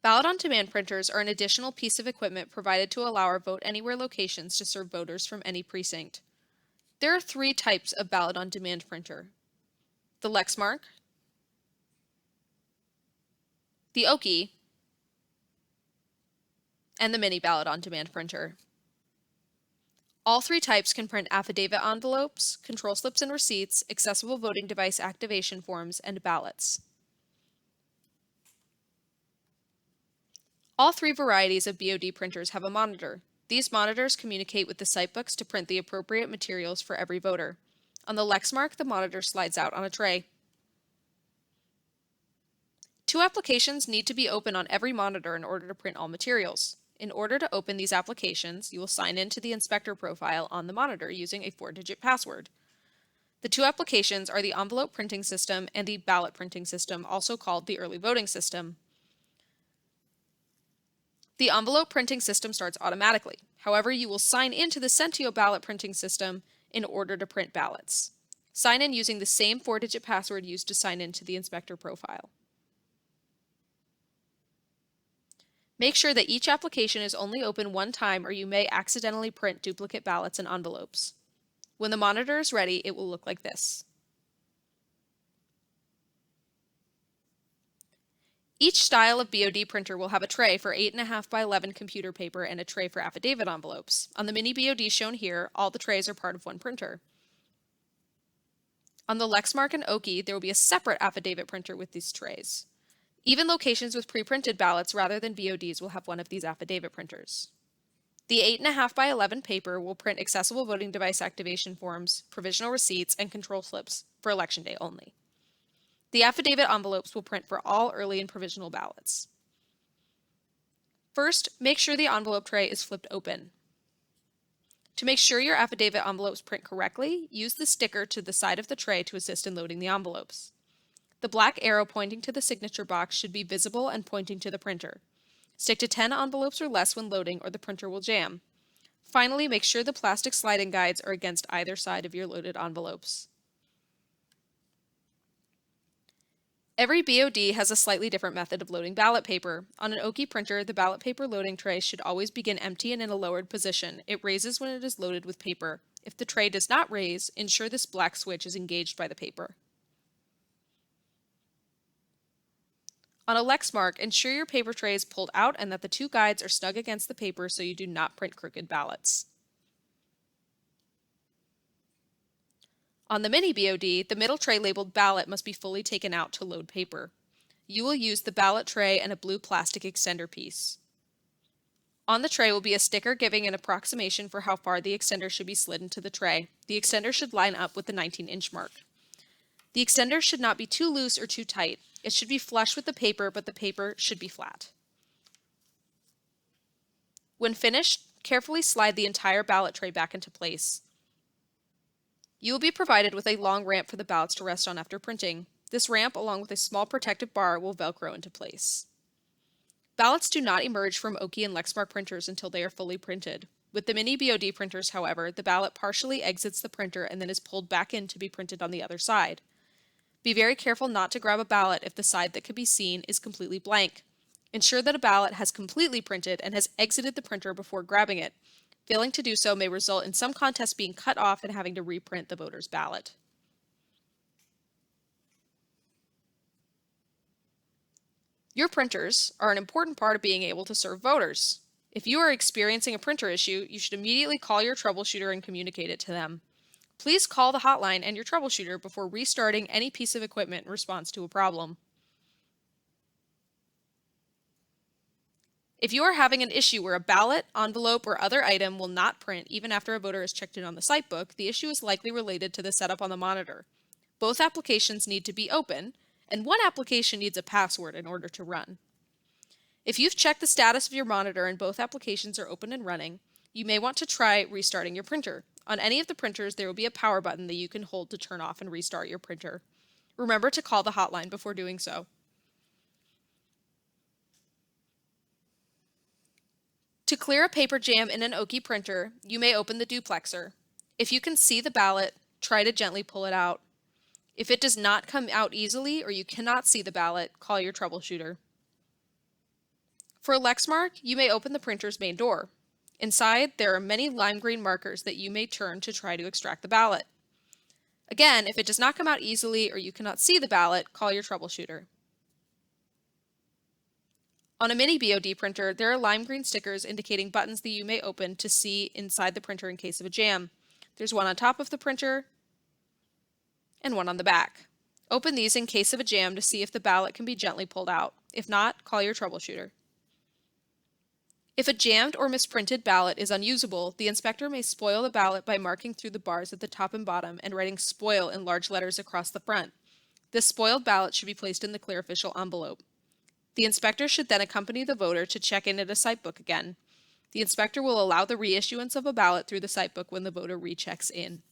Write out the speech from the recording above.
Ballot-on-demand printers are an additional piece of equipment provided to allow our Vote Anywhere locations to serve voters from any precinct. There are three types of ballot-on-demand printer: the Lexmark, the Oki, and the mini ballot-on-demand printer. All three types can print affidavit envelopes, control slips and receipts, accessible voting device activation forms, and ballots. All three varieties of BOD printers have a monitor. These monitors communicate with the sitebooks to print the appropriate materials for every voter. On the Lexmark, the monitor slides out on a tray. Two applications need to be open on every monitor in order to print all materials. In order to open these applications, you will sign in to the inspector profile on the monitor using a 4-digit password. The two applications are the envelope printing system and the ballot printing system, also called the early voting system. The envelope printing system starts automatically. However, you will sign into the Centio ballot printing system in order to print ballots. Sign in using the same 4-digit password used to sign into the inspector profile. Make sure that each application is only open one time, or you may accidentally print duplicate ballots and envelopes. When the monitor is ready, it will look like this. Each style of BOD printer will have a tray for 8.5 by 11 computer paper and a tray for affidavit envelopes. On the mini BOD shown here, all the trays are part of one printer. On the Lexmark and Oki, there will be a separate affidavit printer with these trays. Even locations with pre-printed ballots rather than BODs will have one of these affidavit printers. The 8.5 by 11 paper will print accessible voting device activation forms, provisional receipts, and control slips for Election Day only. The affidavit envelopes will print for all early and provisional ballots. First, make sure the envelope tray is flipped open. To make sure your affidavit envelopes print correctly, use the sticker to the side of the tray to assist in loading the envelopes. The black arrow pointing to the signature box should be visible and pointing to the printer. Stick to 10 envelopes or less when loading, or the printer will jam. Finally, make sure the plastic sliding guides are against either side of your loaded envelopes. Every BOD has a slightly different method of loading ballot paper. On an Oki printer, the ballot paper loading tray should always begin empty and in a lowered position. It raises when it is loaded with paper. If the tray does not raise, ensure this black switch is engaged by the paper. On a Lexmark, ensure your paper tray is pulled out and that the two guides are snug against the paper so you do not print crooked ballots. On the mini BOD, the middle tray labeled ballot must be fully taken out to load paper. You will use the ballot tray and a blue plastic extender piece. On the tray will be a sticker giving an approximation for how far the extender should be slid into the tray. The extender should line up with the 19-inch mark. The extender should not be too loose or too tight. It should be flush with the paper, but the paper should be flat. When finished, carefully slide the entire ballot tray back into place. You will be provided with a long ramp for the ballots to rest on after printing. This ramp, along with a small protective bar, will Velcro into place. Ballots do not emerge from Oki and Lexmark printers until they are fully printed. With the mini BOD printers, however, the ballot partially exits the printer and then is pulled back in to be printed on the other side. Be very careful not to grab a ballot if the side that can be seen is completely blank. Ensure that a ballot has completely printed and has exited the printer before grabbing it. Failing to do so may result in some contests being cut off and having to reprint the voter's ballot. Your printers are an important part of being able to serve voters. If you are experiencing a printer issue, you should immediately call your troubleshooter and communicate it to them. Please call the hotline and your troubleshooter before restarting any piece of equipment in response to a problem. If you are having an issue where a ballot, envelope, or other item will not print even after a voter has checked in on the sitebook, the issue is likely related to the setup on the monitor. Both applications need to be open, and one application needs a password in order to run. If you've checked the status of your monitor and both applications are open and running, you may want to try restarting your printer. On any of the printers, there will be a power button that you can hold to turn off and restart your printer. Remember to call the hotline before doing so. To clear a paper jam in an Oki printer, you may open the duplexer. If you can see the ballot, try to gently pull it out. If it does not come out easily or you cannot see the ballot, call your troubleshooter. For a Lexmark, you may open the printer's main door. Inside, there are many lime green markers that you may turn to try to extract the ballot. Again, if it does not come out easily or you cannot see the ballot, call your troubleshooter. On a mini BOD printer, there are lime green stickers indicating buttons that you may open to see inside the printer in case of a jam. There's one on top of the printer and one on the back. Open these in case of a jam to see if the ballot can be gently pulled out. If not, call your troubleshooter. If a jammed or misprinted ballot is unusable, the inspector may spoil the ballot by marking through the bars at the top and bottom and writing "spoil" in large letters across the front. This spoiled ballot should be placed in the clear official envelope. The inspector should then accompany the voter to check in at a sitebook again. The inspector will allow the reissuance of a ballot through the sitebook when the voter rechecks in.